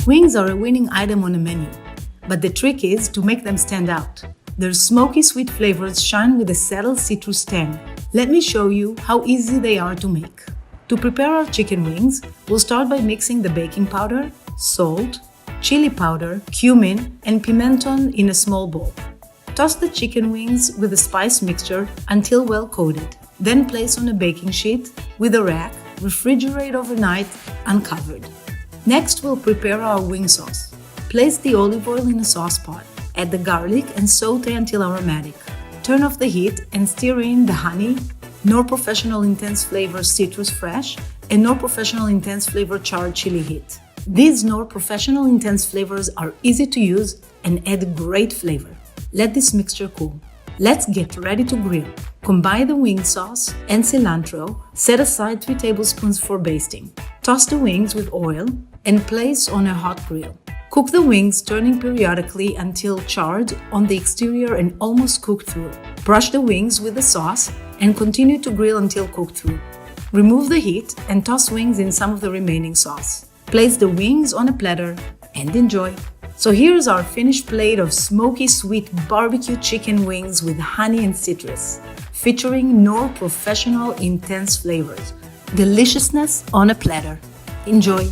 Wings are a winning item on a menu, but the trick is to make them stand out. Their smoky sweet flavors shine with a subtle citrus tang. Let me show you how easy they are to make. To prepare our chicken wings, we'll start by mixing the baking powder, salt, chili powder, cumin, and pimenton in a small bowl. Toss the chicken wings with the spice mixture until well coated. Then place on a baking sheet with a rack, refrigerate overnight, uncovered. Next, we'll prepare our wing sauce. Place the olive oil in a saucepan. Add the garlic and saute until aromatic. Turn off the heat and stir in the honey, Nor Professional Intense Flavor Citrus Fresh, and Nor Professional Intense Flavor Charred Chili Heat. These Nor Professional Intense flavors are easy to use and add great flavor. Let this mixture cool. Let's get ready to grill. Combine the wing sauce and cilantro, set aside 3 tablespoons for basting. Toss the wings with oil and place on a hot grill. Cook the wings, turning periodically until charred on the exterior and almost cooked through. Brush the wings with the sauce and continue to grill until cooked through. Remove the heat and toss wings in some of the remaining sauce. Place the wings on a platter and enjoy. So here's our finished plate of smoky sweet barbecue chicken wings with honey and citrus, featuring Nor Professional Intense flavors. Deliciousness on a platter. Enjoy!